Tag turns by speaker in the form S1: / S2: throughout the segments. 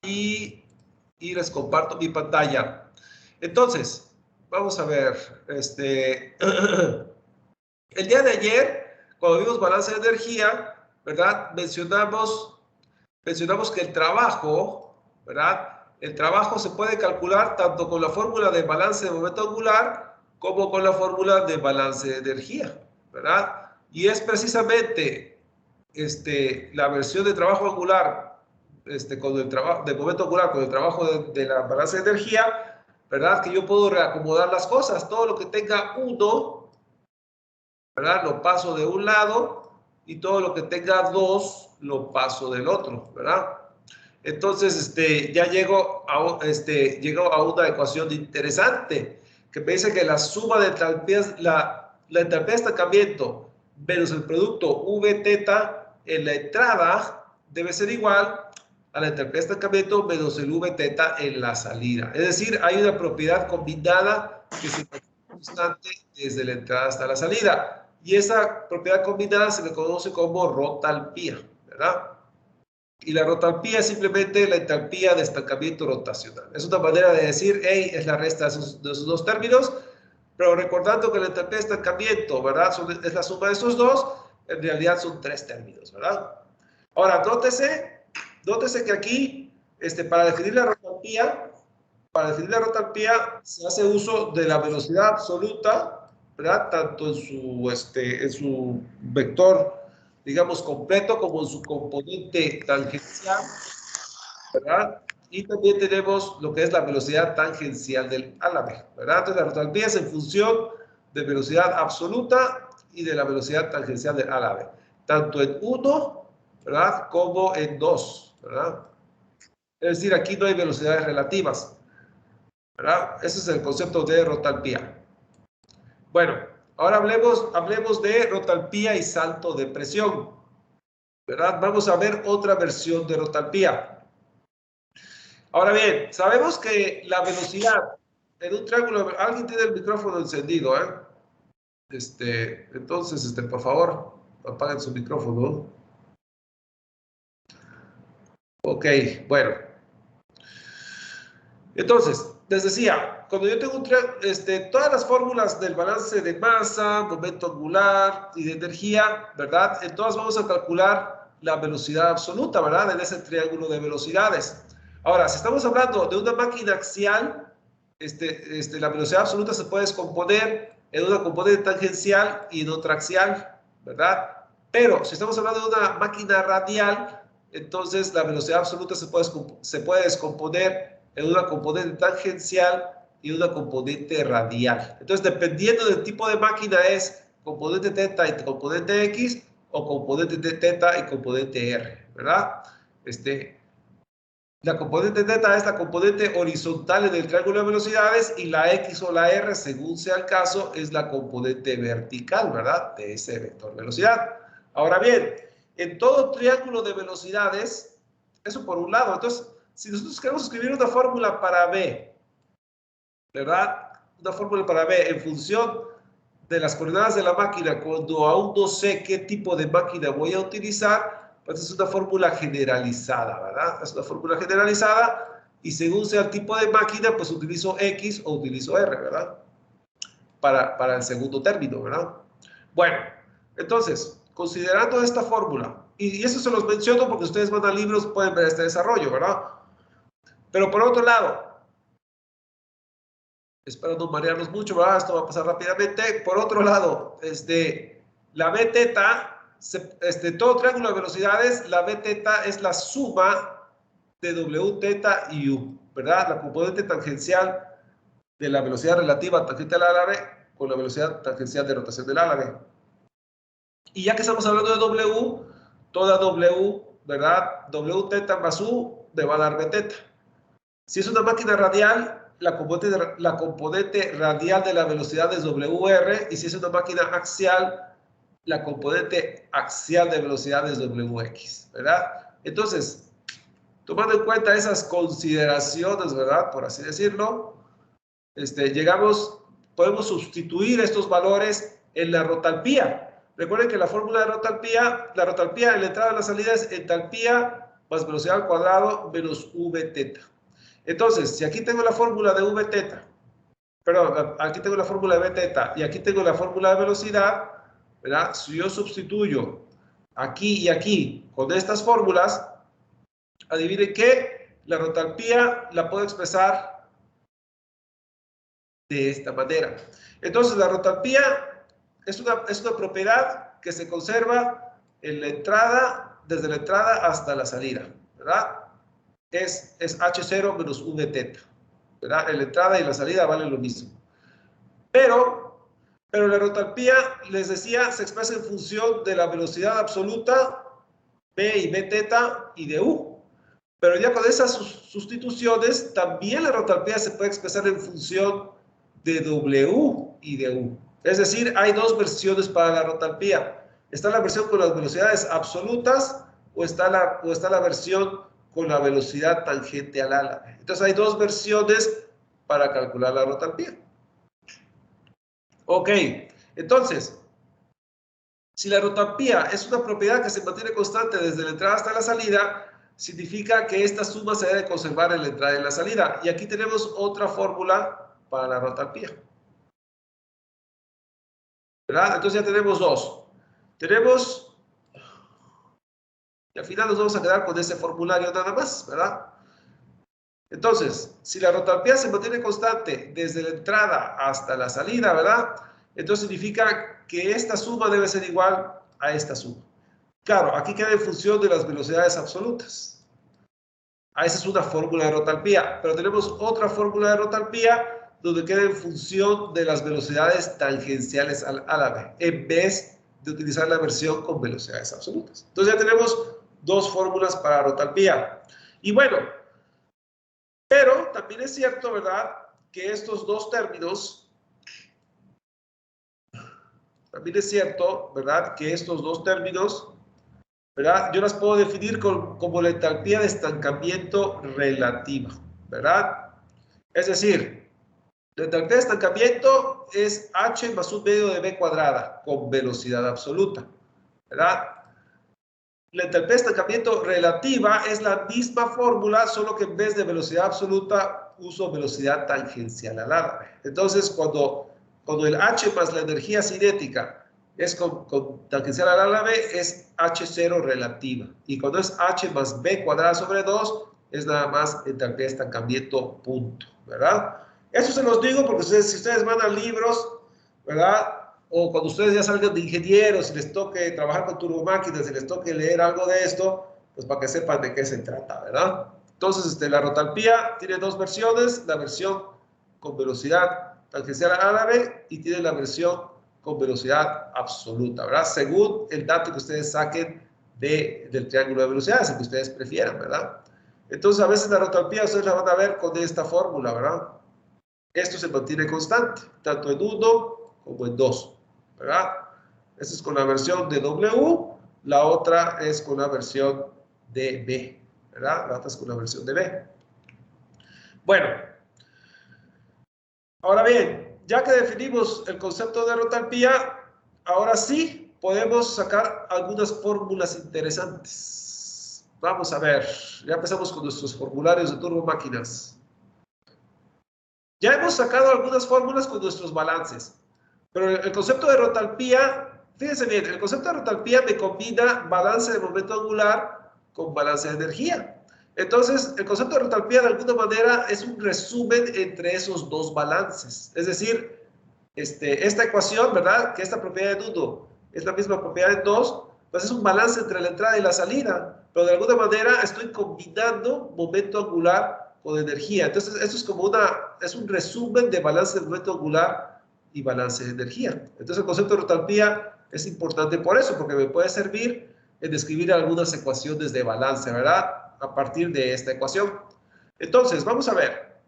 S1: y les comparto mi pantalla. Entonces, vamos a ver, el día de ayer, cuando vimos balance de energía, ¿verdad? Mencionamos que el trabajo, ¿verdad? El trabajo se puede calcular tanto con la fórmula de balance de momento angular como con la fórmula de balance de energía, ¿verdad? Y es precisamente la versión de trabajo angular con el trabajo de momento angular con el trabajo de la balance de energía, ¿verdad? Que yo puedo reacomodar las cosas. Todo lo que tenga 1, ¿verdad? Lo paso de un lado y todo lo que tenga 2 lo paso del otro, ¿verdad? Entonces, ya llego a una ecuación interesante que me dice que la suma de entalpías, la entalpía de estancamiento menos el producto V teta en la entrada debe ser igual a la entalpía de estancamiento menos el V teta en la salida. Es decir, hay una propiedad combinada que se mantiene constante desde la entrada hasta la salida. Y esa propiedad combinada se le conoce como rotalpía, ¿verdad? Y la rotalpía es simplemente la entalpía de estancamiento rotacional. Es una manera de decir, hey, es la resta de esos dos términos, pero recordando que la entalpía de estancamiento, ¿verdad? Es la suma de esos dos, en realidad son 3 términos, ¿verdad? Ahora, nótese que aquí, para definir la rotalpía, se hace uso de la velocidad absoluta, ¿verdad? Tanto en su vector, digamos, completo como en su componente tangencial, ¿verdad? Y también tenemos lo que es la velocidad tangencial del álame, ¿verdad? Entonces, la rotalpía es en función de velocidad absoluta y de la velocidad tangencial del álame, tanto en 1, ¿verdad? Como en 2, ¿verdad? Es decir, aquí no hay velocidades relativas, ¿verdad? Ese es el concepto de rotalpía. Bueno, ahora hablemos de rotalpía y salto de presión, ¿verdad? Vamos a ver otra versión de rotalpía. Ahora bien, sabemos que la velocidad en un triángulo, alguien tiene el micrófono encendido, ¿eh? Entonces, por favor, apaguen su micrófono. Ok, bueno. Entonces, les decía, cuando yo tengo todas las fórmulas del balance de masa, momento angular y de energía, ¿verdad? En todas vamos a calcular la velocidad absoluta, ¿verdad? En ese triángulo de velocidades. Ahora, si estamos hablando de una máquina axial, la velocidad absoluta se puede descomponer en una componente tangencial y en otra axial, ¿verdad? Pero si estamos hablando de una máquina radial, entonces la velocidad absoluta se puede descomponer en una componente tangencial y una componente radial. Entonces, dependiendo del tipo de máquina, es componente teta y componente X o componente de teta y componente R, ¿verdad? La componente teta es la componente horizontal en el triángulo de velocidades y la X o la R, según sea el caso, es la componente vertical, ¿verdad? De ese vector velocidad. Ahora bien, en todo triángulo de velocidades, eso por un lado. Entonces, si nosotros queremos escribir una fórmula para B, ¿verdad? Una fórmula para B en función de las coordenadas de la máquina, cuando aún no sé qué tipo de máquina voy a utilizar, pues es una fórmula generalizada, ¿verdad? Es una fórmula generalizada y según sea el tipo de máquina, pues utilizo X o utilizo R, ¿verdad? Para el segundo término, ¿verdad? Bueno, entonces, considerando esta fórmula, y eso se los menciono porque ustedes van a libros, pueden ver este desarrollo, ¿verdad? Pero por otro lado, espero no marearlos mucho, ¿verdad? Esto va a pasar rápidamente. Por otro lado, la B teta, todo triángulo de velocidades, la B teta es la suma de W teta y U, ¿verdad? La componente tangencial de la velocidad relativa tangente al álare con la velocidad tangencial de rotación del álare. Y ya que estamos hablando de W, toda W, ¿verdad? W teta más U me va a dar B teta. Si es una máquina radial, la componente radial de la velocidad es WR, y si es una máquina axial, la componente axial de velocidad es WX, ¿verdad? Entonces, tomando en cuenta esas consideraciones, ¿verdad? Por así decirlo, podemos sustituir estos valores en la rotalpía. Recuerden que la fórmula de rotalpía, la rotalpía en la entrada y la salida es entalpía más velocidad al cuadrado menos v teta. Entonces, si aquí tengo la fórmula de v teta, perdón, aquí tengo la fórmula de v teta y aquí tengo la fórmula de velocidad, ¿verdad? Si yo sustituyo aquí y aquí con estas fórmulas, adivinen qué, la rotalpía la puedo expresar de esta manera. Entonces, la rotalpía es una propiedad que se conserva en la entrada, desde la entrada hasta la salida, ¿verdad? Es H0 menos V teta, ¿verdad? En la entrada y la salida vale lo mismo. Pero la rotalpía, les decía, se expresa en función de la velocidad absoluta, V y V teta y de U. Pero ya con esas sustituciones, también la rotalpía se puede expresar en función de W y de U. Es decir, hay dos versiones para la rotalpía. Está la versión con las velocidades absolutas o está la versión con la velocidad tangente al ala. Entonces hay dos versiones para calcular la rotalpía. Ok, entonces, si la rotalpía es una propiedad que se mantiene constante desde la entrada hasta la salida, significa que esta suma se debe conservar en la entrada y en la salida. Y aquí tenemos otra fórmula para la rotalpía, ¿verdad? Entonces ya tenemos dos. Tenemos, y al final nos vamos a quedar con ese formulario nada más, ¿verdad? Entonces, si la rotalpía se mantiene constante desde la entrada hasta la salida, ¿verdad? Entonces significa que esta suma debe ser igual a esta suma. Claro, aquí queda en función de las velocidades absolutas. Esa es una fórmula de rotalpía, pero tenemos otra fórmula de rotalpía donde queda en función de las velocidades tangenciales al álave, en vez de utilizar la versión con velocidades absolutas. Entonces ya tenemos dos fórmulas para rotalpía. Y bueno, pero también es cierto, ¿verdad?, que estos dos términos, ¿verdad?, yo las puedo definir como la entalpía de estancamiento relativa, ¿verdad? Es decir, la entalpía de estancamiento es h más un medio de v cuadrada con velocidad absoluta, ¿verdad? La entalpía de estancamiento relativa es la misma fórmula, solo que en vez de velocidad absoluta uso velocidad tangencial al álave. Entonces, cuando el h más la energía cinética es con tangencial al álave, es h0 relativa. Y cuando es h más v cuadrada sobre 2, es nada más entalpía de estancamiento punto, ¿verdad? Eso se los digo porque si ustedes van a libros, ¿verdad?, o cuando ustedes ya salgan de ingenieros, si les toque trabajar con turbomáquinas, si les toque leer algo de esto, pues para que sepan de qué se trata, ¿verdad? Entonces, la rotalpía tiene dos versiones, la versión con velocidad tangencial al álave y tiene la versión con velocidad absoluta, ¿verdad? Según el dato que ustedes saquen del triángulo de velocidades, el que ustedes prefieran, ¿verdad? Entonces, a veces la rotalpía ustedes la van a ver con esta fórmula, ¿verdad? Esto se mantiene constante, tanto en 1 como en 2, ¿verdad? Esta es con la versión de W, la otra es con la versión de B, ¿verdad? La otra es con la versión de B. Bueno, ahora bien, ya que definimos el concepto de rotalpía, ahora sí podemos sacar algunas fórmulas interesantes. Vamos a ver, ya empezamos con nuestros formularios de turbomáquinas. Ya hemos sacado algunas fórmulas con nuestros balances, pero el concepto de rotalpía, fíjense bien, el concepto de rotalpía me combina balance de momento angular con balance de energía. Entonces, el concepto de rotalpía de alguna manera es un resumen entre esos dos balances. Es decir, esta ecuación, ¿verdad?, que esta propiedad en 1 es la misma propiedad en 2, pues es un balance entre la entrada y la salida, pero de alguna manera estoy combinando momento angular con energía. Entonces, esto es como es un resumen de balance de momento angular y balance de energía. Entonces, el concepto de rotalpía es importante por eso, porque me puede servir en describir algunas ecuaciones de balance, ¿verdad?, a partir de esta ecuación. Entonces, vamos a ver.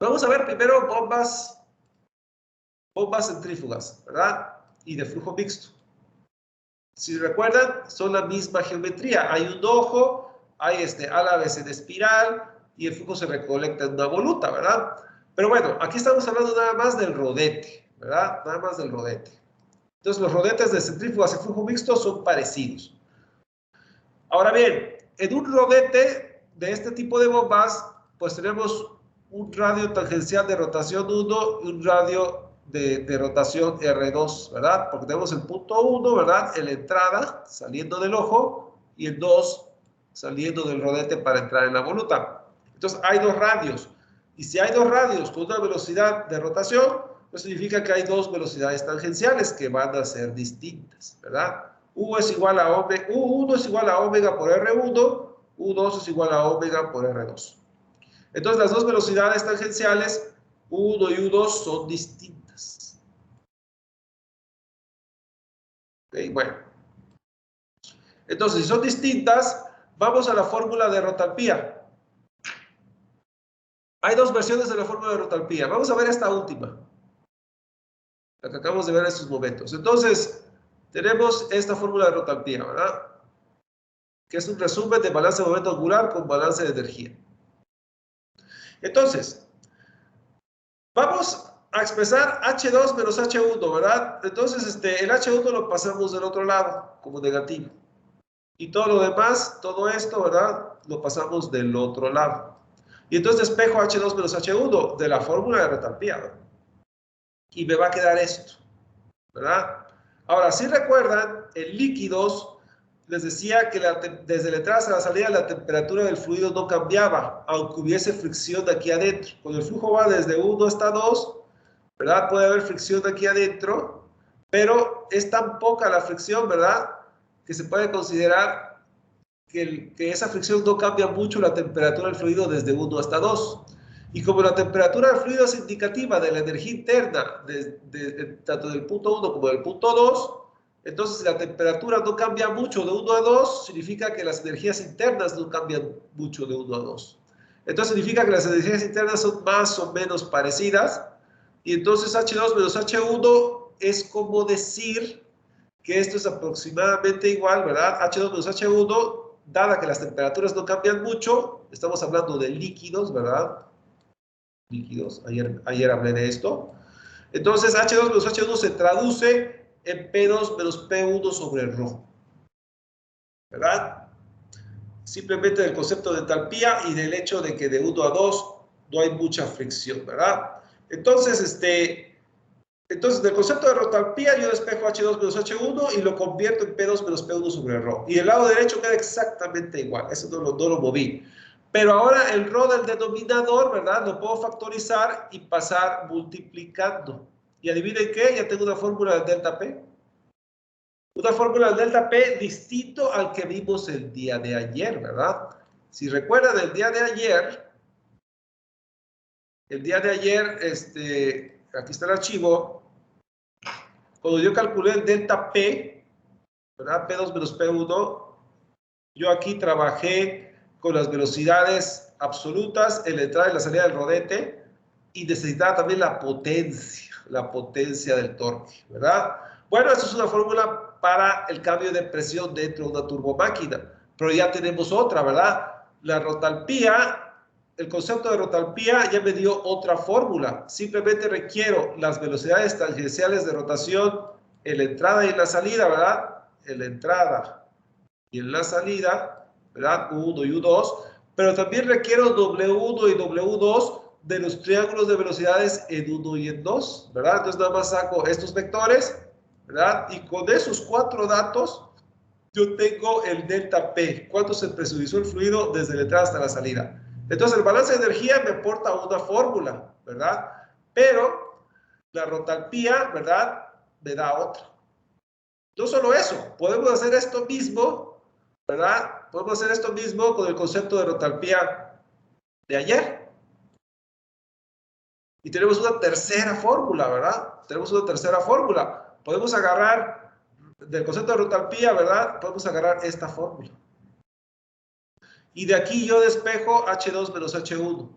S1: Vamos a ver primero bombas centrífugas, ¿verdad?, y de flujo mixto. Si recuerdan, son la misma geometría. Hay un ojo, hay álaves en espiral y el flujo se recolecta en una voluta, ¿verdad? Pero bueno, aquí estamos hablando nada más del rodete, ¿verdad? Nada más del rodete. Entonces, los rodetes de centrífugas y flujo mixto son parecidos. Ahora bien, en un rodete de este tipo de bombas, pues tenemos un radio tangencial de rotación 1 y un radio de rotación R2, ¿verdad? Porque tenemos el punto 1, ¿verdad? En la entrada, saliendo del ojo, y el 2 saliendo del rodete para entrar en la voluta. Entonces, hay dos radios. Y si hay dos radios con una velocidad de rotación, pues significa que hay dos velocidades tangenciales que van a ser distintas, ¿verdad? U1 es igual a omega por R1, U2 es igual a omega por R2. Entonces, las dos velocidades tangenciales, U1 y U2, son distintas. Okay, bueno. Entonces, si son distintas, vamos a la fórmula de rotalpía. Hay dos versiones de la fórmula de rotalpía. Vamos a ver esta última, la que acabamos de ver en estos momentos. Entonces, tenemos esta fórmula de rotalpía, ¿verdad? Que es un resumen de balance de momento angular con balance de energía. Entonces, vamos a expresar H2 menos H1, ¿verdad? Entonces, el H1 lo pasamos del otro lado, como negativo. Y todo lo demás, todo esto, ¿verdad? Lo pasamos del otro lado. Y entonces despejo H2 menos H1 de la fórmula de rotalpía, ¿verdad? Y me va a quedar esto, ¿verdad? Ahora, si recuerdan, en líquidos, les decía que desde la entrada hasta la salida la temperatura del fluido no cambiaba, aunque hubiese fricción de aquí adentro. Cuando el flujo va desde 1 hasta 2, ¿verdad? Puede haber fricción de aquí adentro, pero es tan poca la fricción, ¿verdad? Que se puede considerar que esa fricción no cambia mucho la temperatura del fluido desde 1 hasta 2. Y como la temperatura del fluido es indicativa de la energía interna, tanto del punto 1 como del punto 2, entonces si la temperatura no cambia mucho de 1 a 2, significa que las energías internas no cambian mucho de 1 a 2. Entonces significa que las energías internas son más o menos parecidas, y entonces H2 menos H1 es como decir que esto es aproximadamente igual, ¿verdad? H2 menos H1, dada que las temperaturas no cambian mucho, estamos hablando de líquidos, ¿verdad? Líquidos, ayer hablé de esto. Entonces, H2 menos H1 se traduce en P2 menos P1 sobre ρ, ¿verdad? Simplemente del concepto de entalpía y del hecho de que de 1 a 2 no hay mucha fricción, ¿verdad? Entonces, del concepto de rotalpía, yo despejo H2 menos H1 y lo convierto en P2 menos P1 sobre ρ. Y el lado derecho queda exactamente igual, eso no lo moví. Pero ahora el ρ del denominador, ¿verdad? Lo puedo factorizar y pasar multiplicando. Y adivinen qué, ya tengo una fórmula del delta P. Una fórmula del delta P distinto al que vimos el día de ayer, ¿verdad? Si recuerdan el día de ayer, aquí está el archivo, cuando yo calculé el delta P, ¿verdad? P2 menos P1, yo aquí trabajé con las velocidades absolutas en la entrada y la salida del rodete y necesitaba también la potencia del torque, ¿verdad? Bueno, esta es una fórmula para el cambio de presión dentro de una turbomáquina, pero ya tenemos otra, ¿verdad? La rotalpía, el concepto de rotalpía ya me dio otra fórmula. Simplemente requiero las velocidades tangenciales de rotación en la entrada y en la salida, ¿verdad? En la entrada y en la salida, ¿verdad? U1 y U2, pero también requiero W1 y W2 de los triángulos de velocidades en 1 y en 2, ¿verdad? Entonces nada más saco estos vectores, ¿verdad? Y con esos 4 datos yo tengo el delta P, cuánto se presurizó el fluido desde la entrada hasta la salida. Entonces el balance de energía me aporta una fórmula, ¿verdad? Pero la rotalpía, ¿verdad? Me da otra. No solo eso, podemos hacer esto mismo, ¿verdad? Podemos hacer esto mismo con el concepto de rotalpía de ayer. Y tenemos una tercera fórmula, ¿verdad? Tenemos una tercera fórmula. Podemos agarrar, del concepto de rotalpía, ¿verdad? Podemos agarrar esta fórmula. Y de aquí yo despejo H2 menos H1.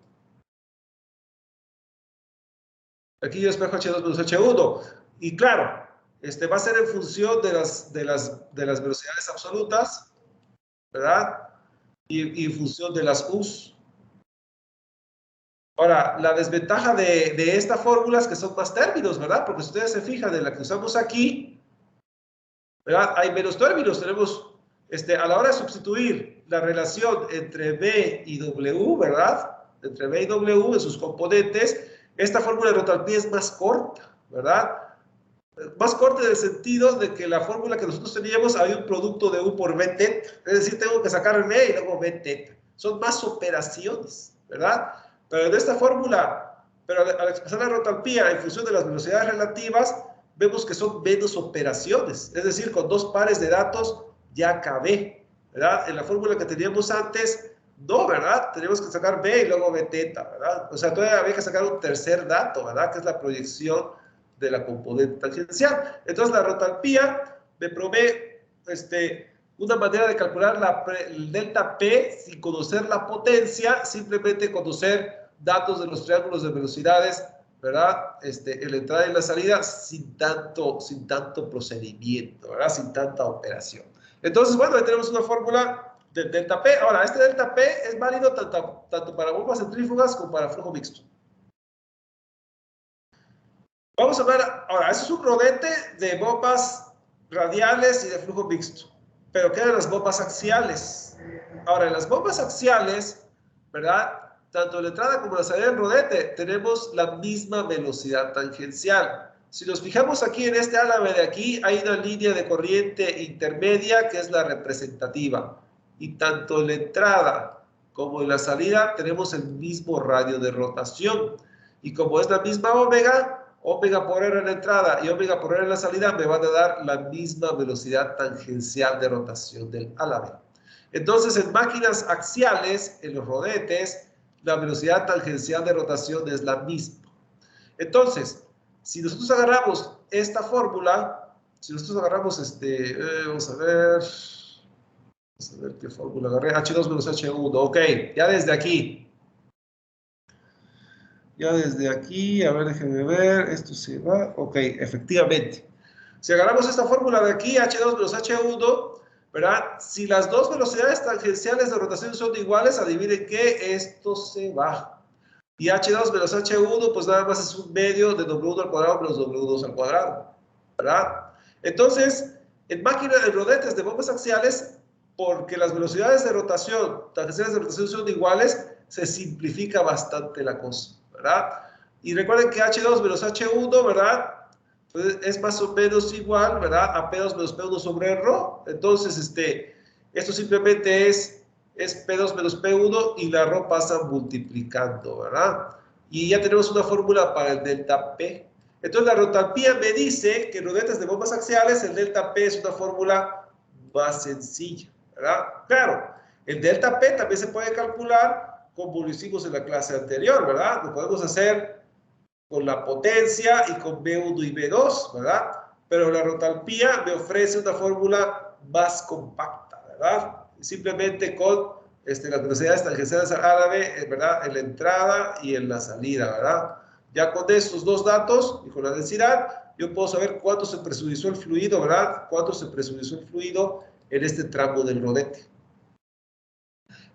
S1: Aquí yo despejo H2 menos H1. Y claro, va a ser en función de las velocidades absolutas, ¿verdad? Y en función de las U's. Ahora, la desventaja de esta fórmula es que son más términos, ¿verdad? Porque si ustedes se fijan en la que usamos aquí, ¿verdad? Hay menos términos. Tenemos a la hora de sustituir la relación entre B y W, ¿verdad? Entre B y W en sus componentes, esta fórmula de rotalpía es más corta, ¿verdad? Más corta en el sentido de que la fórmula que nosotros teníamos había un producto de U por B teta. Es decir, tengo que sacar B y luego B teta. Son más operaciones, ¿verdad? Pero en esta fórmula, pero al expresar la rotalpía en función de las velocidades relativas, vemos que son menos operaciones. Es decir, con dos pares de datos ya acabé, ¿verdad? En la fórmula que teníamos antes, no, ¿verdad? Teníamos que sacar B y luego B teta, ¿verdad? O sea, todavía había que sacar un tercer dato, ¿verdad? Que es la proyección de la componente tangencial. Entonces, la rotalpía me provee una manera de calcular el delta P sin conocer la potencia, simplemente conocer datos de los triángulos de velocidades, ¿verdad? En la entrada y la salida sin tanto procedimiento, ¿verdad? Sin tanta operación. Entonces, bueno, ahí tenemos una fórmula del delta P. Ahora, este delta P es válido tanto para bombas centrífugas como para flujo mixto. Vamos a ver, ahora, eso es un rodete de bombas radiales y de flujo mixto, pero quedan las bombas axiales. Ahora, en las bombas axiales, ¿verdad? Tanto en la entrada como en la salida del rodete, tenemos la misma velocidad tangencial. Si nos fijamos aquí en este álame de aquí, hay una línea de corriente intermedia que es la representativa. Y tanto en la entrada como en la salida tenemos el mismo radio de rotación. Y como es la misma omega por R en la entrada y omega por R en la salida, me van a dar la misma velocidad tangencial de rotación del álame. Entonces, en máquinas axiales, en los rodetes, la velocidad tangencial de rotación es la misma. Entonces, si nosotros agarramos esta fórmula, si nosotros agarramos vamos a ver qué fórmula agarré, H2 menos H1, ok, ya desde aquí, a ver, déjenme ver, esto se va, ok, efectivamente. Si agarramos esta fórmula de aquí, H2 menos H1, ¿verdad? Si las dos velocidades tangenciales de rotación son iguales, adivinen qué, esto se va. Y H2 menos H1, pues nada más es un medio de W1 al cuadrado menos W2 al cuadrado, ¿verdad? Entonces, en máquinas de rodetes de bombas axiales, porque las velocidades de rotación, tangenciales de rotación son iguales, se simplifica bastante la cosa, ¿verdad? Y recuerden que H2 menos H1, ¿verdad? Pues es más o menos igual, ¿verdad? A P2 menos P1 sobre Rho. Entonces, esto simplemente es P2 menos P1 y la Rho pasa multiplicando, ¿verdad? Y ya tenemos una fórmula para el delta P. Entonces, la rotalpía me dice que en rodetes de bombas axiales el delta P es una fórmula más sencilla, ¿verdad? Claro, el delta P también se puede calcular como lo hicimos en la clase anterior, ¿verdad? Lo podemos hacer con la potencia y con B1 y B2, ¿verdad? Pero la rotalpía me ofrece una fórmula más compacta, ¿verdad? Simplemente con las velocidades tangenciales al álame, ¿verdad? En la entrada y en la salida, ¿verdad? Ya con estos dos datos y con la densidad, yo puedo saber cuánto se presurizó el fluido, ¿verdad? Cuánto se presurizó el fluido en este tramo del rodete.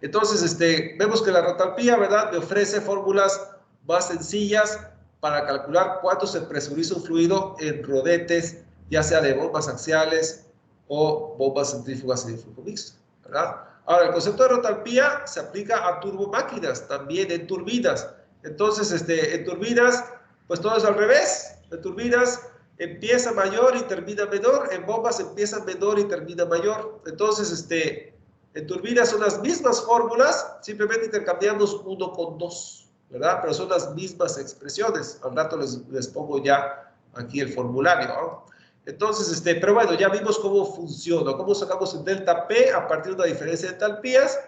S1: Entonces, vemos que la rotalpía, ¿verdad? Me ofrece fórmulas más sencillas para calcular cuánto se presuriza un fluido en rodetes, ya sea de bombas axiales o bombas centrífugas en flujo mixto, ¿verdad? Ahora, el concepto de rotalpía se aplica a turbomáquinas, también en turbinas. Entonces, en turbinas, pues todo es al revés. En turbinas empieza mayor y termina menor, en bombas empieza menor y termina mayor. Entonces, en turbinas son las mismas fórmulas, simplemente intercambiamos 1 con 2, ¿verdad? Pero son las mismas expresiones. Al rato les pongo ya aquí el formulario, ¿no? Entonces, pero bueno, ya vimos cómo funciona, cómo sacamos el delta P a partir de una diferencia de entalpías,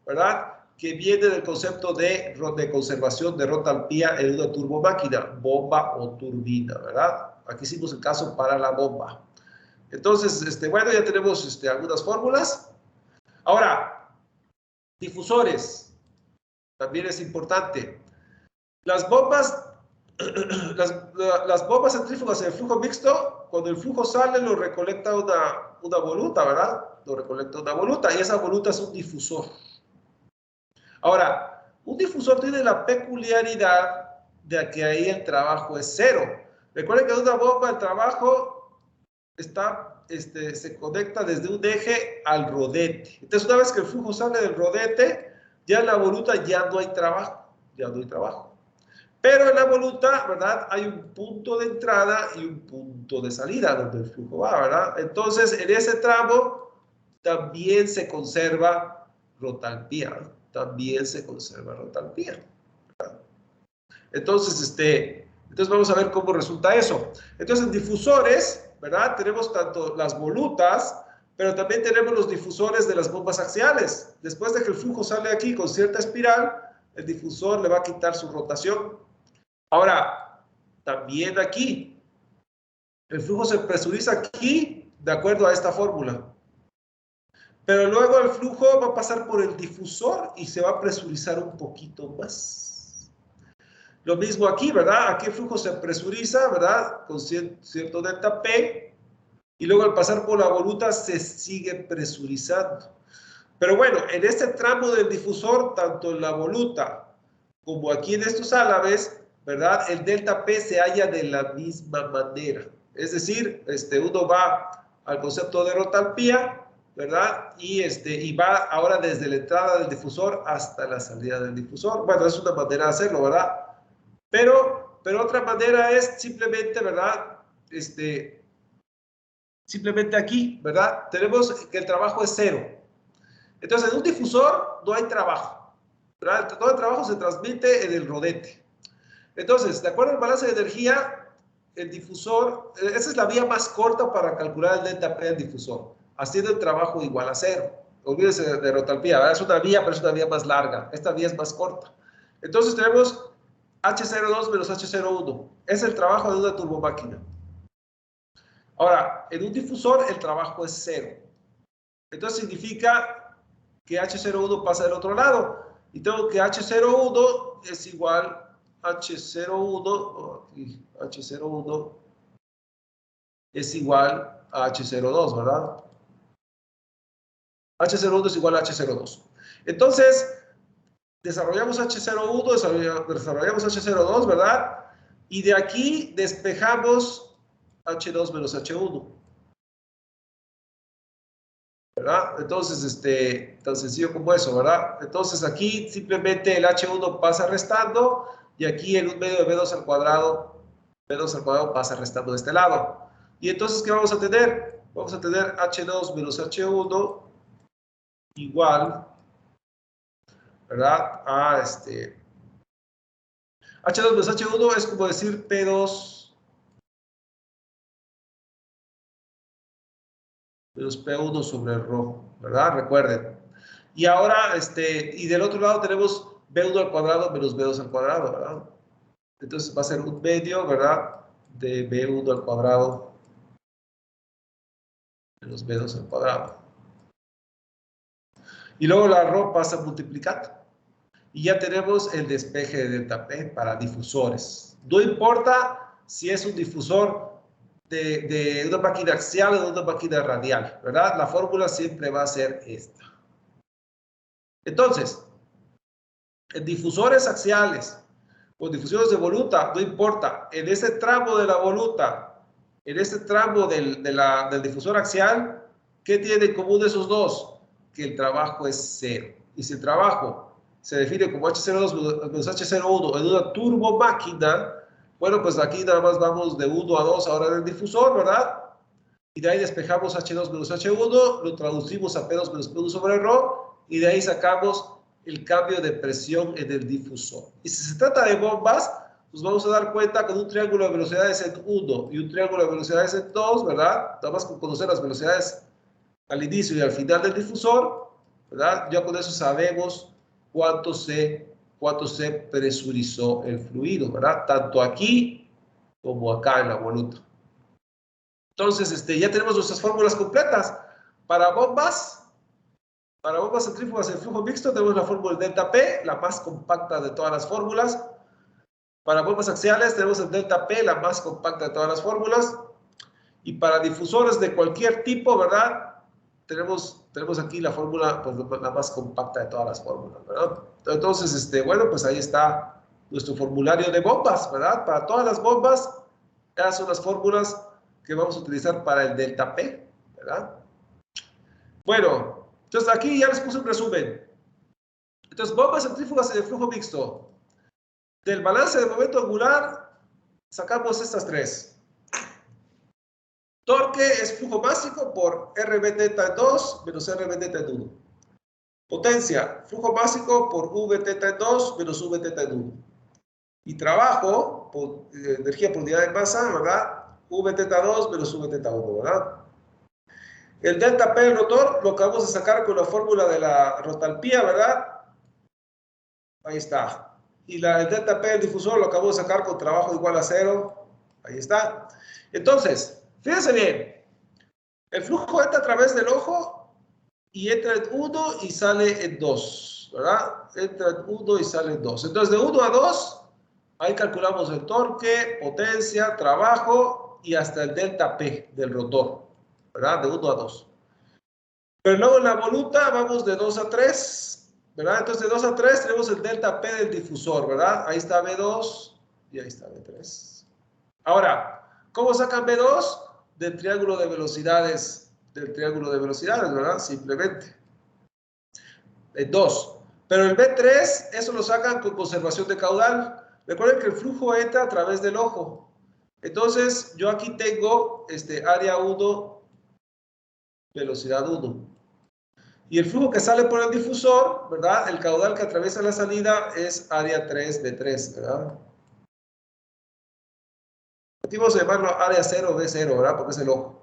S1: ¿verdad? Que viene del concepto de conservación de rotalpía en una turbomáquina, bomba o turbina, ¿verdad? Aquí hicimos el caso para la bomba. Entonces, bueno, ya tenemos algunas fórmulas. Ahora, difusores, también es importante. Las bombas, las bombas centrífugas en el flujo mixto, cuando el flujo sale, lo recolecta una voluta, ¿verdad? Lo recolecta una voluta y esa voluta es un difusor. Ahora, un difusor tiene la peculiaridad de que ahí el trabajo es cero. Recuerden que en una bomba el trabajo está se conecta desde un eje al rodete. Entonces, una vez que el flujo sale del rodete, ya en la voluta ya no hay trabajo, ya no hay trabajo. Pero en la voluta, ¿verdad? Hay un punto de entrada y un punto de salida donde el flujo va, ¿verdad? Entonces, en ese tramo también se conserva rotalpía, también se conserva rotalpía. Entonces, entonces vamos a ver cómo resulta eso. Entonces, en difusores, ¿verdad? Tenemos tanto las volutas, pero también tenemos los difusores de las bombas axiales. Después de que el flujo sale aquí con cierta espiral, el difusor le va a quitar su rotación. Ahora, también aquí, el flujo se presuriza aquí de acuerdo a esta fórmula. Pero luego el flujo va a pasar por el difusor y se va a presurizar un poquito más. Lo mismo aquí, ¿verdad? Aquí el flujo se presuriza, ¿verdad? Con cierto delta P. Y luego al pasar por la voluta se sigue presurizando. Pero bueno, en este tramo del difusor, tanto en la voluta como aquí en estos álabes, ¿verdad? El delta P se halla de la misma manera. Es decir, uno va al concepto de rotalpía, ¿verdad? Y va ahora desde la entrada del difusor hasta la salida del difusor. Bueno, es una manera de hacerlo, ¿verdad? Pero otra manera es simplemente, ¿verdad? Simplemente aquí, ¿verdad? Tenemos que el trabajo es cero. Entonces, en un difusor no hay trabajo, ¿verdad? Todo el trabajo se transmite en el rodete. Entonces, de acuerdo al balance de energía, el difusor, esa es la vía más corta para calcular el delta P del difusor, haciendo el trabajo igual a cero. Olvídese de rotalpía, ¿verdad? Es una vía, pero es una vía más larga. Esta vía es más corta. Entonces, tenemos H02 menos H01. Es el trabajo de una turbomáquina. Ahora, en un difusor el trabajo es cero. Entonces significa que H01 pasa del otro lado. Y tengo que H01 es igual a H01, H01 es igual a H02, ¿verdad? H01 es igual a H02. Entonces, desarrollamos H01, desarrollamos H02, ¿verdad? Y de aquí despejamos H2 menos H1. ¿Verdad? Entonces, tan sencillo como eso, ¿verdad? Entonces aquí simplemente el H1 pasa restando y aquí el 1 medio de B2 al cuadrado, pasa restando de este lado. Y entonces, ¿qué vamos a tener? Vamos a tener H2 menos H1 igual, ¿verdad? A H2 menos H1 es como decir P2 menos P1 sobre el rojo, ¿verdad? Recuerden. Y ahora, y del otro lado tenemos B1 al cuadrado menos B2 al cuadrado, ¿verdad? Entonces va a ser un medio, ¿verdad? De B1 al cuadrado menos B2 al cuadrado. Y luego la ρ pasa multiplicando. Y ya tenemos el despeje de delta P para difusores. No importa si es un difusor de una máquina axial o de una máquina radial, ¿verdad? La fórmula siempre va a ser esta. Entonces, en difusores axiales o difusores de voluta, no importa, en este tramo de la voluta, en este tramo del difusor axial, ¿qué tiene en común esos dos? Que el trabajo es cero. Y si el trabajo se define como H02 menos H01 en una turbomáquina, bueno, pues aquí nada más vamos de 1 a 2 ahora en el difusor, ¿verdad? Y de ahí despejamos H2 menos H1, lo traducimos a P2 menos P1 sobre ρ, y de ahí sacamos el cambio de presión en el difusor. Y si se trata de bombas, nos vamos a dar cuenta con un triángulo de velocidades en 1 y un triángulo de velocidades en 2, ¿verdad? Nada más con conocer las velocidades al inicio y al final del difusor, ¿verdad? Ya con eso sabemos cuánto se presurizó el fluido, ¿verdad? Tanto aquí como acá en la voluta. Entonces, ya tenemos nuestras fórmulas completas. Para bombas centrífugas en flujo mixto tenemos la fórmula delta P, la más compacta de todas las fórmulas. Para bombas axiales tenemos el delta P, la más compacta de todas las fórmulas. Y para difusores de cualquier tipo, ¿verdad? Tenemos aquí la fórmula, pues la más compacta de todas las fórmulas, ¿verdad? Entonces, bueno, pues ahí está nuestro formulario de bombas, ¿verdad? Para todas las bombas, esas son las fórmulas que vamos a utilizar para el delta P. ¿verdad? Bueno, entonces aquí ya les puse un resumen. Entonces, bombas centrífugas y de flujo mixto. Del balance de momento angular, sacamos estas tres. Torque es flujo máximo por RB teta en 2 menos RB teta en 1. Potencia, flujo máximo por V teta en 2 menos V teta en 1. Y trabajo, energía por unidad de masa, ¿verdad? V teta 2 menos V teta 1, ¿verdad? El delta P del rotor lo acabamos de sacar con la fórmula de la rotalpía, ¿verdad? Ahí está. Y el delta P del difusor lo acabamos de sacar con trabajo igual a 0. Ahí está. Entonces, fíjense bien. El flujo entra a través del ojo y entra en 1 y sale en 2, ¿verdad? Entra en 1 y sale en 2. Entonces, de 1 a 2, ahí calculamos el torque, potencia, trabajo y hasta el delta P del rotor, ¿verdad? De 1 a 2. Pero luego en la voluta vamos de 2 a 3, ¿verdad? Entonces, de 2 a 3 tenemos el delta P del difusor, ¿verdad? Ahí está B2 y ahí está B3. Ahora, ¿cómo sacan B2? Del triángulo de velocidades, ¿verdad? Simplemente. El 2. Pero el B3, eso lo sacan con conservación de caudal. Recuerden que el flujo entra a través del ojo. Entonces, yo aquí tengo área 1, velocidad 1. Y el flujo que sale por el difusor, ¿verdad? El caudal que atraviesa la salida es área 3 de 3, ¿verdad? Aquí vamos a llamarlo área 0 B0, ¿verdad? Porque es el ojo.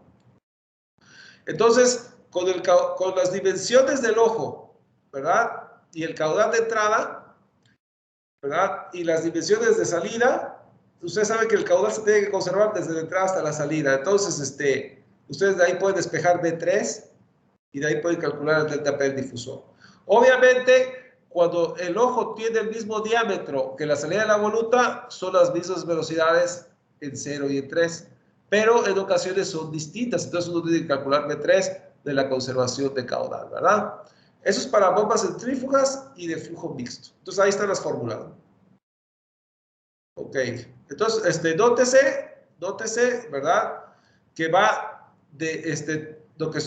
S1: Entonces, con las dimensiones del ojo, ¿verdad? Y el caudal de entrada, ¿verdad? Y las dimensiones de salida, ustedes saben que el caudal se tiene que conservar desde la entrada hasta la salida. Entonces, ustedes de ahí pueden despejar B3 y de ahí pueden calcular el delta P del difusor. Obviamente, cuando el ojo tiene el mismo diámetro que la salida de la voluta, son las mismas velocidades en 0 y en 3. Pero en ocasiones son distintas. Entonces uno tiene que calcular B3 de la conservación de caudal, ¿verdad? Eso es para bombas centrífugas y de flujo mixto. Entonces ahí están las fórmulas. Ok. Entonces, nótese, ¿verdad? Que va de lo que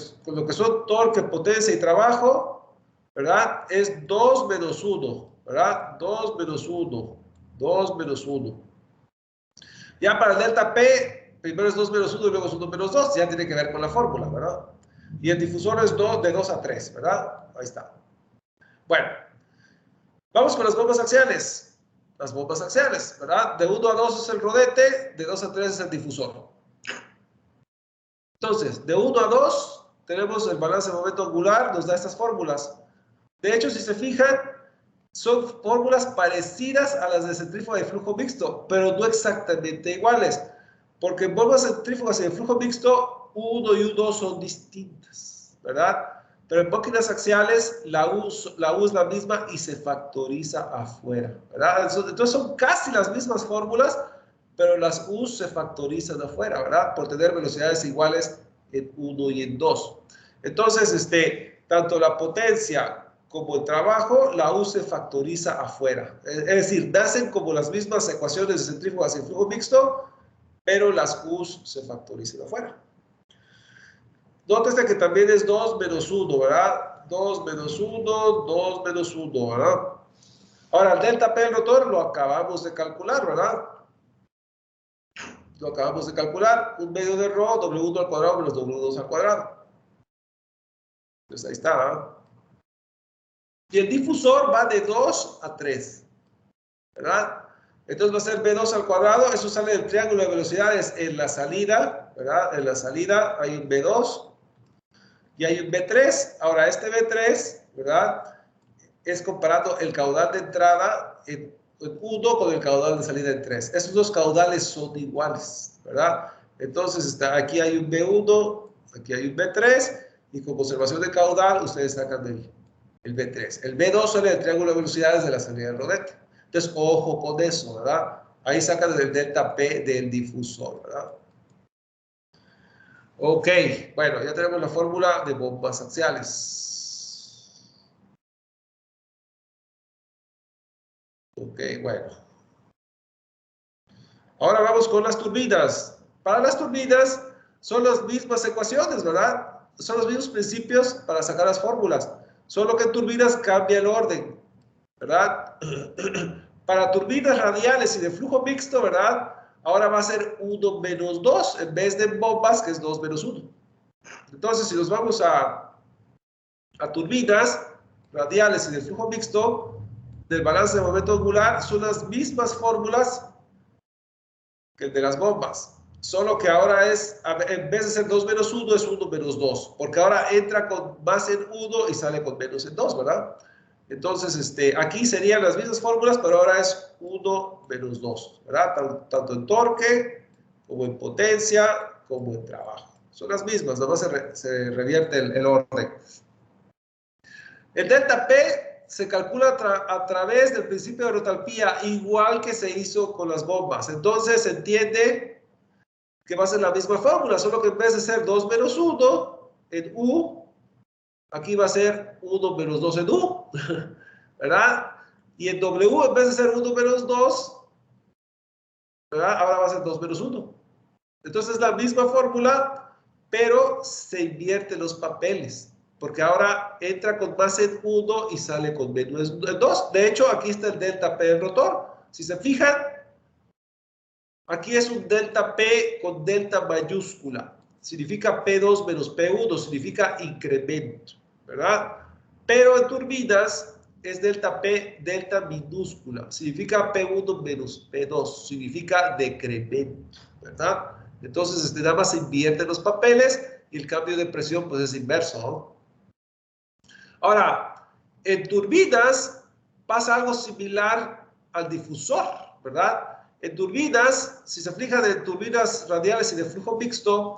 S1: son torque, potencia y trabajo, ¿verdad? Es 2 menos 1, ¿verdad? 2 menos 1, 2 menos 1. Ya para el delta P, primero es 2 menos 1 y luego es 1 menos 2, ya tiene que ver con la fórmula, ¿verdad? Y el difusor es de 2 a 3, ¿verdad? Ahí está. Bueno, vamos con las bombas axiales. Las bombas axiales, ¿verdad? De 1 a 2 es el rodete, de 2 a 3 es el difusor. Entonces, de 1 a 2 tenemos el balance de momento angular, nos da estas fórmulas. De hecho, si se fijan, son fórmulas parecidas a las de centrífuga de flujo mixto, pero no exactamente iguales. Porque en bombas centrífugas y de flujo mixto, U1 y U2 son distintas, ¿verdad? Pero en máquinas axiales, la U es la misma y se factoriza afuera, ¿verdad? Entonces son casi las mismas fórmulas, pero las U se factorizan afuera, ¿verdad? Por tener velocidades iguales en 1 y en 2. Entonces, tanto la potencia como el trabajo, la U se factoriza afuera. Es decir, nacen como las mismas ecuaciones de centrífugas y flujo mixto, pero las U's se factorizan afuera. Nótese que también es 2 menos 1, ¿verdad? 2 menos 1, 2 menos 1, ¿verdad? Ahora, el delta P del rotor lo acabamos de calcular, ¿verdad? Lo acabamos de calcular. Un medio de ρ, W1 al cuadrado menos W2 al cuadrado. Pues ahí está, ¿verdad? Y el difusor va de 2 a 3, ¿verdad? Entonces va a ser B2 al cuadrado. Eso sale del triángulo de velocidades en la salida, ¿verdad? En la salida hay un B2 y hay un B3. Ahora, este B3, ¿verdad? Es comparando el caudal de entrada en 1 con el caudal de salida en 3. Esos dos caudales son iguales, ¿verdad? Entonces, aquí hay un B1, aquí hay un B3, y con conservación de caudal, ustedes sacan el B3. El B2 sale del triángulo de velocidades de la salida del rodete. Entonces, ojo con eso, ¿verdad? Ahí sacan el delta P del difusor, ¿verdad? Ok, bueno, ya tenemos la fórmula de bombas axiales. Ok, bueno. Ahora vamos con las turbinas. Para las turbinas son las mismas ecuaciones, ¿verdad? son los mismos principios para sacar las fórmulas, solo que en turbinas cambia el orden, ¿verdad? Para turbinas radiales y de flujo mixto, ¿verdad? Ahora va a ser 1 menos 2 en vez de bombas, que es 2 menos 1. Entonces, si nos vamos a turbinas radiales y de flujo mixto, del balance de momento angular, son las mismas fórmulas que el de las bombas. Solo que ahora es, en vez de ser 2 menos 1, es 1 menos 2. Porque ahora entra con más en 1 y sale con menos en 2, ¿verdad? Entonces, aquí serían las mismas fórmulas, pero ahora es 1 menos 2, ¿verdad? Tanto en torque, como en potencia, como en trabajo. Son las mismas, nada más se revierte el orden. El delta P se calcula a través del principio de rotalpía, igual que se hizo con las bombas. Entonces, se entiende que va a ser la misma fórmula, solo que en vez de ser 2 menos 1 en U, aquí va a ser 1 menos 2 en U, ¿verdad? Y en W, en vez de ser 1 menos 2, ¿verdad? Ahora va a ser 2 menos 1. Entonces es la misma fórmula, pero se invierten los papeles, porque ahora entra con más en 1 y sale con menos en 2. De hecho, aquí está el delta P del rotor. Si se fijan, aquí es un delta P con delta mayúscula. Significa P2 menos P1, significa incremento, ¿verdad? Pero en turbinas es delta P, delta minúscula. Significa P1 menos P2, significa decremento, ¿verdad? Entonces, nada más se invierten los papeles y el cambio de presión pues es inverso, ¿no? Ahora, en turbinas pasa algo similar al difusor, ¿verdad? En turbinas, si se fijan en turbinas radiales y de flujo mixto,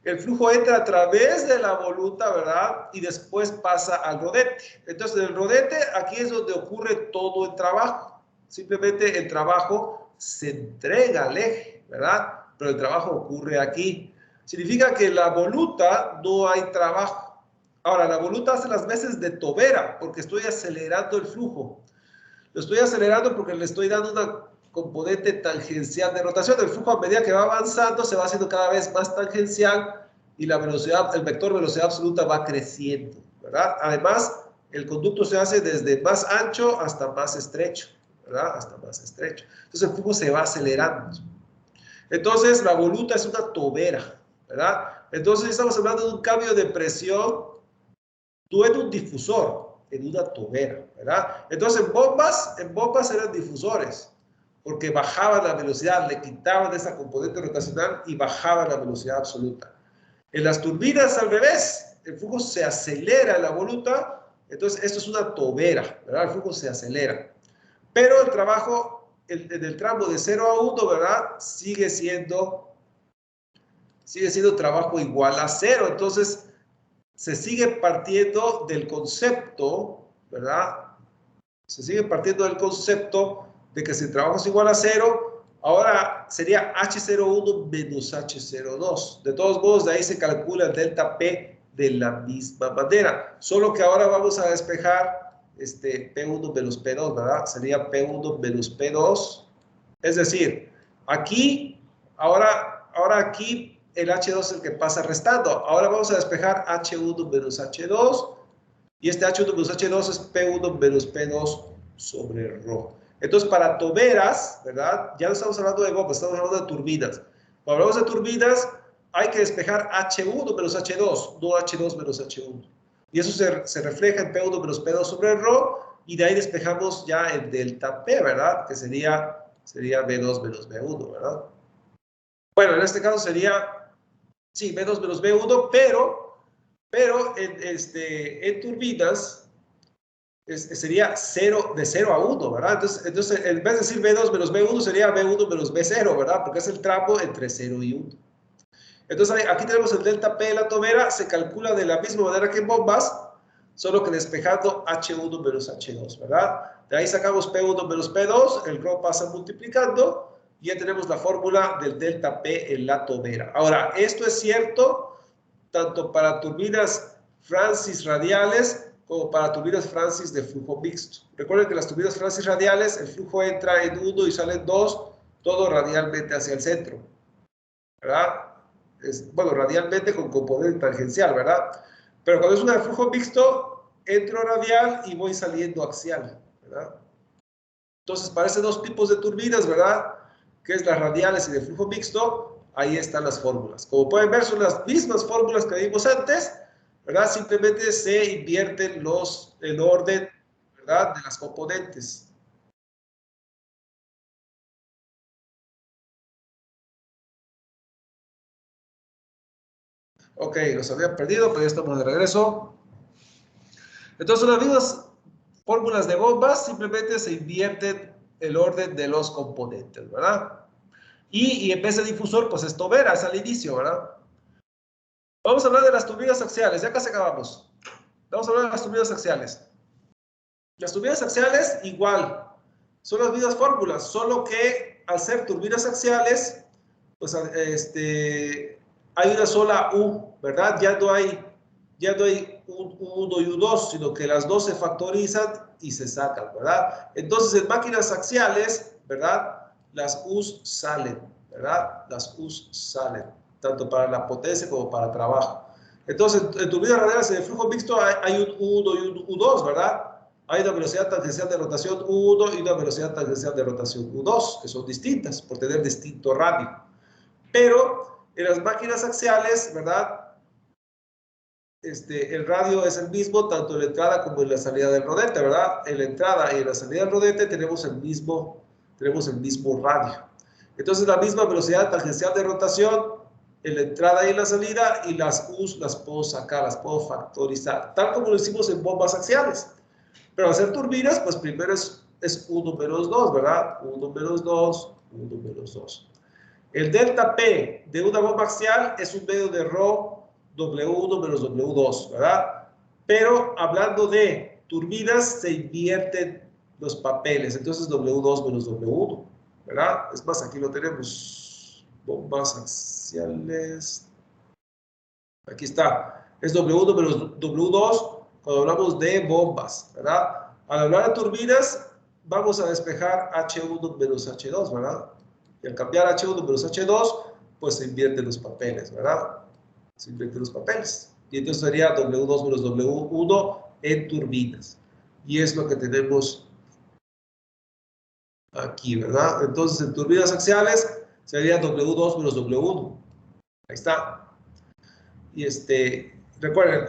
S1: el flujo entra a través de la voluta, ¿verdad? Y después pasa al rodete. Entonces, en el rodete, aquí es donde ocurre todo el trabajo. Simplemente el trabajo se entrega al eje, ¿verdad? Pero el trabajo ocurre aquí. Significa que en la voluta no hay trabajo. Ahora, la voluta hace las veces de tobera, porque estoy acelerando el flujo. Lo estoy acelerando porque le estoy dando una componente tangencial de rotación. El flujo, a medida que va avanzando, se va haciendo cada vez más tangencial y la velocidad, el vector velocidad absoluta va creciendo, ¿verdad? Además, el conducto se hace desde más ancho hasta más estrecho, ¿verdad? Hasta más estrecho. Entonces, el flujo se va acelerando. Entonces, la voluta es una tobera, ¿verdad? Entonces, estamos hablando de un cambio de presión, tú en un difusor, en una tobera, ¿verdad? Entonces, en bombas eran difusores, porque bajaban la velocidad, le quitaban esa componente rotacional y bajaban la velocidad absoluta. En las turbinas, al revés, el flujo se acelera en la voluta, entonces esto es una tobera, ¿verdad? El flujo se acelera. Pero el trabajo en el tramo de 0 a 1, ¿verdad? Sigue siendo trabajo igual a 0. Entonces, se sigue partiendo del concepto, ¿verdad? Se sigue partiendo del concepto de que si el trabajo es igual a 0, ahora sería H01 menos H02. De todos modos, de ahí se calcula el delta P de la misma manera. Solo que ahora vamos a despejar P1 menos P2, ¿verdad? Sería P1 menos P2. Es decir, aquí, ahora aquí el H2 es el que pasa restando. Ahora vamos a despejar H1 menos H2. Y este H1 menos H2 es P1 menos P2 sobre ρ. Entonces, para toberas, ¿verdad? Ya no estamos hablando de bombas, estamos hablando de turbinas. Cuando hablamos de turbinas, hay que despejar H1 menos H2, no H2 menos H1. Y eso se refleja en P1 menos P2 sobre ρ, y de ahí despejamos ya el delta P, ¿verdad? Que sería B2 menos B1, ¿verdad? Bueno, en este caso sería, sí, B2 menos B1, pero en turbinas sería de 0 a 1, ¿verdad? Entonces, en vez de decir B2 menos B1, sería B1 menos B0, ¿verdad? Porque es el tramo entre 0 y 1. Entonces, aquí tenemos el delta P de la tobera, se calcula de la misma manera que en bombas, solo que despejando H1 menos H2, ¿verdad? De ahí sacamos P1 menos P2, el ρ pasa multiplicando, y ya tenemos la fórmula del delta P en la tobera. Ahora, esto es cierto tanto para turbinas Francis radiales como para turbinas Francis de flujo mixto. Recuerden que las turbinas Francis radiales, el flujo entra en 1 y sale en 2, todo radialmente hacia el centro, ¿verdad? bueno, radialmente con componente tangencial, ¿verdad? Pero cuando es un flujo mixto, entro radial y voy saliendo axial, ¿verdad? Entonces, para esos dos tipos de turbinas, ¿verdad? Que es las radiales y de flujo mixto, ahí están las fórmulas. Como pueden ver, son las mismas fórmulas que vimos antes, ¿verdad? Simplemente se invierten el orden, ¿verdad? De las componentes. Ok, los había perdido, pero ya estamos de regreso. Entonces, las mismas fórmulas de bombas, simplemente se invierten el orden de los componentes, ¿verdad? Y en vez de difusor, pues es tobera, es al inicio, ¿verdad? Vamos a hablar de las turbinas axiales, ya casi acabamos. Vamos a hablar de las turbinas axiales. Las turbinas axiales, igual, son las mismas fórmulas, solo que al ser turbinas axiales, pues hay una sola U, ¿verdad? Ya no hay un U1 y U2, sino que las dos se factorizan y se sacan, ¿verdad? Entonces, en máquinas axiales, ¿verdad? Las U's salen, ¿verdad? Las U's salen, tanto para la potencia como para el trabajo. Entonces, en turbinas radiales de flujo mixto hay un U1 y un U2, ¿verdad? Hay una velocidad tangencial de rotación U1 y una velocidad tangencial de rotación U2, que son distintas por tener distinto radio. Pero en las máquinas axiales, ¿verdad? El radio es el mismo tanto en la entrada como en la salida del rodete, ¿verdad? En la entrada y en la salida del rodete tenemos el mismo radio. Entonces, la misma velocidad tangencial de rotación en la entrada y en la salida, y las U's las puedo sacar, las puedo factorizar, tal como lo hicimos en bombas axiales. Pero hacer turbinas, pues primero es 1 menos 2, ¿verdad? 1 menos 2, 1 menos 2. El delta P de una bomba axial es un medio de ρ W1 menos W2, ¿verdad? Pero hablando de turbinas, se invierten los papeles. Entonces, W2 menos W1, ¿verdad? Es más, aquí lo tenemos. Bombas axiales. Aquí está. Es W1 menos W2 cuando hablamos de bombas, ¿verdad? Al hablar de turbinas, vamos a despejar H1 menos H2, ¿verdad? Y al cambiar H1 menos H2, pues se invierten los papeles, ¿verdad? Se invierten los papeles. Y entonces sería W2 menos W1 en turbinas. Y es lo que tenemos aquí, ¿verdad? Entonces, en turbinas axiales sería W2 menos W1. Ahí está. Y recuerden,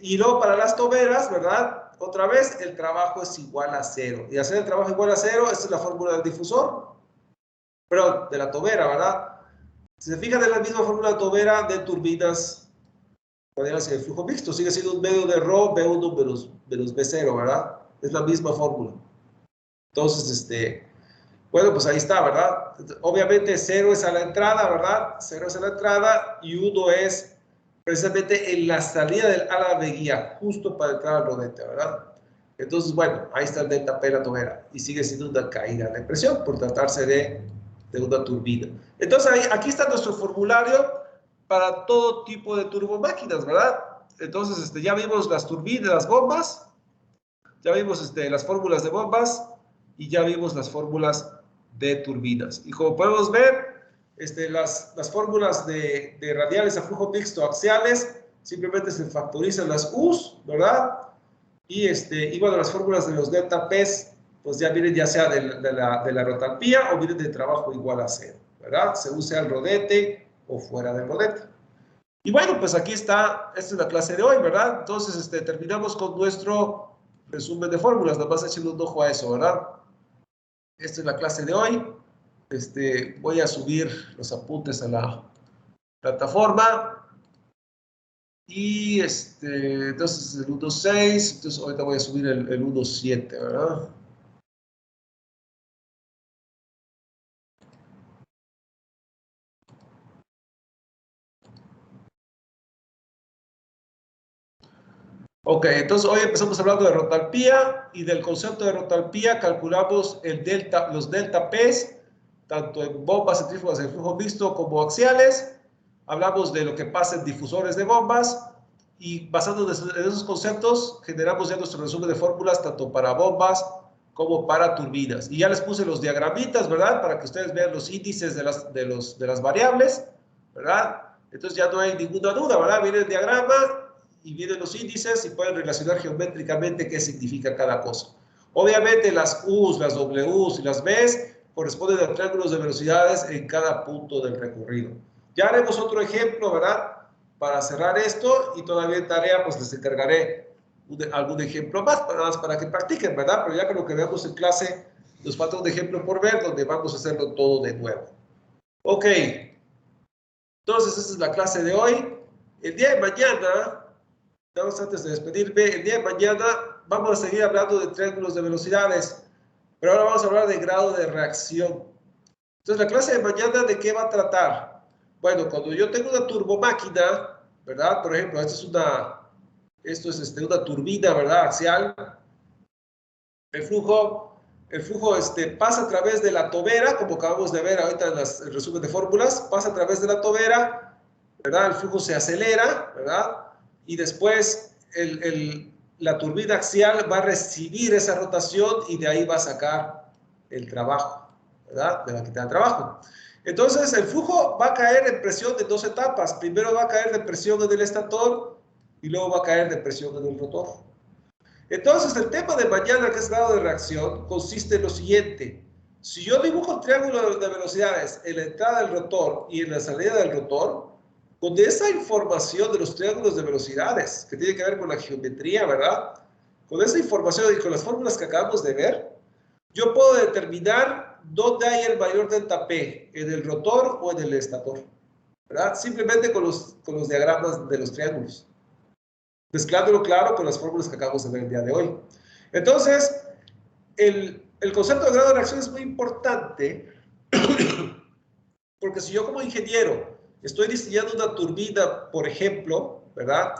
S1: y luego para las toberas, ¿verdad? Otra vez, el trabajo es igual a 0. Y hacer el trabajo igual a 0, esta es la fórmula del difusor, pero de la tobera, ¿verdad? Si se fijan en la misma fórmula de tobera de turbinas, radiales de flujo mixto, sigue siendo un medio de ρ B1 menos B0, ¿verdad? Es la misma fórmula. Entonces, bueno, pues ahí está, ¿verdad? Obviamente 0 es a la entrada, ¿verdad? 0 es a la entrada y 1 es precisamente en la salida del ala de guía, justo para entrar al rodete, ¿verdad? Entonces, bueno, ahí está el delta P la tobera y sigue siendo una caída de presión por tratarse de una turbina. Entonces, aquí está nuestro formulario para todo tipo de turbomáquinas, ¿verdad? Entonces, ya vimos las turbinas, las bombas, ya vimos las fórmulas de bombas y ya vimos las fórmulas de turbinas. Y como podemos ver, las fórmulas de radiales a flujo mixto axiales simplemente se factorizan las U's, ¿verdad? Y bueno, las fórmulas de los delta P's, pues ya vienen ya sea de la rotalpía o vienen de trabajo igual a 0, ¿verdad? Según sea el rodete o fuera del rodete. Y bueno, pues aquí está, esta es la clase de hoy, ¿verdad? Entonces, terminamos con nuestro resumen de fórmulas, nada más echando un ojo a eso, ¿verdad? Esta es la clase de hoy. Voy a subir los apuntes a la plataforma. Y entonces el 1.6, entonces ahorita voy a subir el 1.7, ¿verdad? Ok, entonces hoy empezamos hablando de rotalpía y del concepto de rotalpía calculamos los delta P's, tanto en bombas centrífugas de flujo mixto como axiales. Hablamos de lo que pasa en difusores de bombas y basándonos en esos conceptos generamos ya nuestro resumen de fórmulas tanto para bombas como para turbinas. Y ya les puse los diagramitas, ¿verdad? Para que ustedes vean los índices de las variables, ¿verdad? Entonces ya no hay ninguna duda, ¿verdad? Viene el diagrama y vienen los índices y pueden relacionar geométricamente qué significa cada cosa. Obviamente las U's, las W's y las B's corresponden a triángulos de velocidades en cada punto del recorrido. Ya haremos otro ejemplo, ¿verdad? Para cerrar esto y todavía en tarea pues les encargaré algún ejemplo más para que practiquen, ¿verdad? Pero ya con lo que veamos en clase nos falta un ejemplo por ver donde vamos a hacerlo todo de nuevo. Ok. Entonces, esta es la clase de hoy. El día de mañana, antes de despedirme, el día de mañana vamos a seguir hablando de triángulos de velocidades, pero ahora vamos a hablar de grado de reacción. Entonces, la clase de mañana, ¿de qué va a tratar? Bueno, cuando yo tengo una turbomáquina, ¿verdad? Por ejemplo, esto es una turbina, ¿verdad? Axial. El flujo pasa a través de la tobera, como acabamos de ver ahorita en el resumen de fórmulas, pasa a través de la tobera, ¿verdad? El flujo se acelera, ¿verdad? Y después la turbina axial va a recibir esa rotación y de ahí va a sacar el trabajo, ¿verdad? De la quita de trabajo. Entonces, el flujo va a caer en presión de dos etapas. Primero va a caer de presión en el estator y luego va a caer de presión en el rotor. Entonces, el tema de mañana, que es grado de reacción, consiste en lo siguiente. Si yo dibujo un triángulo de velocidades en la entrada del rotor y en la salida del rotor, con esa información de los triángulos de velocidades, que tiene que ver con la geometría, ¿verdad? Con esa información y con las fórmulas que acabamos de ver, yo puedo determinar dónde hay el mayor delta P, en el rotor o en el estator, ¿verdad? Simplemente con los diagramas de los triángulos. Mezclándolo, claro, con las fórmulas que acabamos de ver el día de hoy. Entonces, el concepto de grado de reacción es muy importante porque si yo como ingeniero estoy diseñando una turbina, por ejemplo, ¿verdad?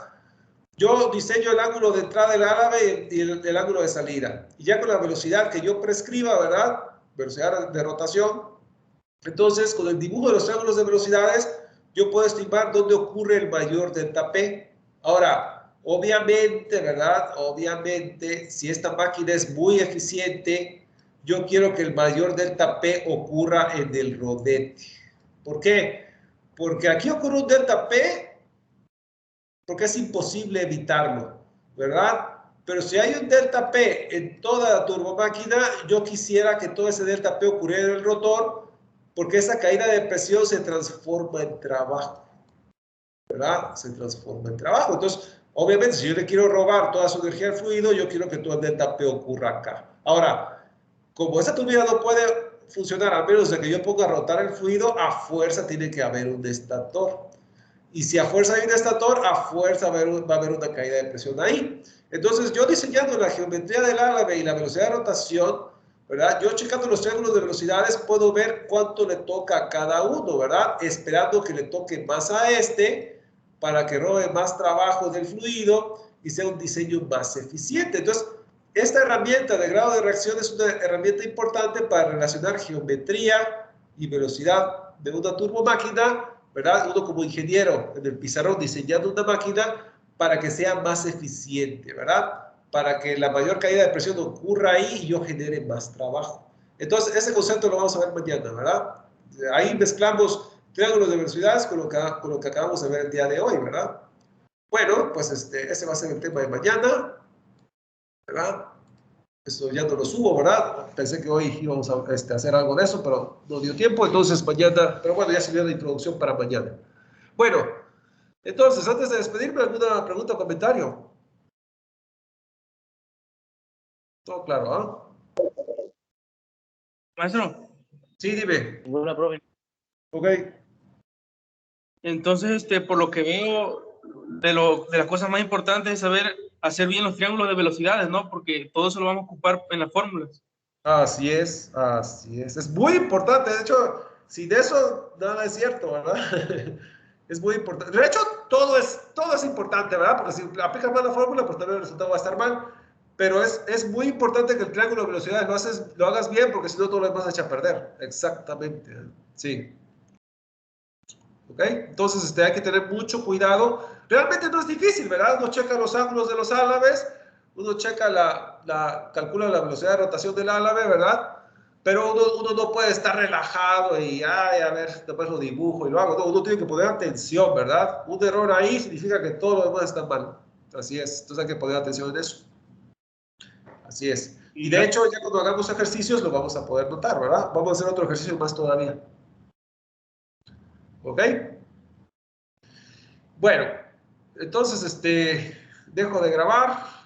S1: Yo diseño el ángulo de entrada del árabe y el ángulo de salida. Y ya con la velocidad que yo prescriba, ¿verdad? Velocidad de rotación. Entonces, con el dibujo de los triángulos de velocidades, yo puedo estimar dónde ocurre el mayor delta P. Ahora, obviamente, ¿verdad? Obviamente, si esta máquina es muy eficiente, yo quiero que el mayor delta P ocurra en el rodete. ¿Por qué? Porque aquí ocurre un delta P porque es imposible evitarlo, ¿verdad? Pero si hay un delta P en toda la turbomáquina, yo quisiera que todo ese delta P ocurriera en el rotor, porque esa caída de presión se transforma en trabajo, ¿verdad? Se transforma en trabajo. Entonces, obviamente, si yo le quiero robar toda su energía al fluido, yo quiero que todo el delta P ocurra acá. Ahora, como esa turbina no puede funcionar a menos de que yo ponga a rotar el fluido, a fuerza tiene que haber un estator. Y si a fuerza hay un estator, a fuerza va a haber una caída de presión ahí. Entonces, yo diseñando la geometría del árabe y la velocidad de rotación, ¿verdad? Yo checando los triángulos de velocidades puedo ver cuánto le toca a cada uno, ¿verdad? Esperando que le toque más a este para que robe más trabajo del fluido y sea un diseño más eficiente. Entonces, esta herramienta de grado de reacción es una herramienta importante para relacionar geometría y velocidad de una turbomáquina, ¿verdad? Uno como ingeniero en el pizarrón diseñando una máquina para que sea más eficiente, ¿verdad? Para que la mayor caída de presión ocurra ahí y yo genere más trabajo. Entonces, ese concepto lo vamos a ver mañana, ¿verdad? Ahí mezclamos triángulos de velocidades con lo que acabamos de ver el día de hoy, ¿verdad? Bueno, pues ese va a ser el tema de mañana, ¿verdad? Esto ya no lo subo, ¿verdad? Pensé que hoy íbamos a hacer algo de eso, pero no dio tiempo, entonces mañana, pero bueno, ya se dio la introducción para mañana. Bueno, entonces, antes de despedirme, ¿alguna pregunta o comentario? Todo claro, ¿ah?
S2: Maestro.
S1: Sí, dime.
S2: Buena, profe.
S1: Ok.
S2: Entonces, por lo que veo, de las cosas más importantes es saber hacer bien los triángulos de velocidades, ¿no? Porque todo eso lo vamos a ocupar en las fórmulas.
S1: Así es, así es. Es muy importante. De hecho, sin eso, nada es cierto, ¿verdad? Es muy importante. De hecho, todo es importante, ¿verdad? Porque si aplicas mal la fórmula, pues también el resultado va a estar mal. Pero es muy importante que el triángulo de velocidades lo hagas bien, porque si no, todo lo demás se echa a perder. Exactamente. Sí. ¿Ok? Entonces, hay que tener mucho cuidado. Realmente no es difícil, ¿verdad? Uno checa los ángulos de los álabes, uno checa calcula la velocidad de rotación del álabe, ¿verdad? Pero uno no puede estar relajado y, ay, a ver, después lo dibujo y lo hago. No, uno tiene que poner atención, ¿verdad? Un error ahí significa que todo lo demás está mal. Así es. Entonces hay que poner atención en eso. Así es. Y de hecho, ya cuando hagamos ejercicios lo vamos a poder notar, ¿verdad? Vamos a hacer otro ejercicio más todavía. ¿Ok? Bueno, entonces, dejo de grabar.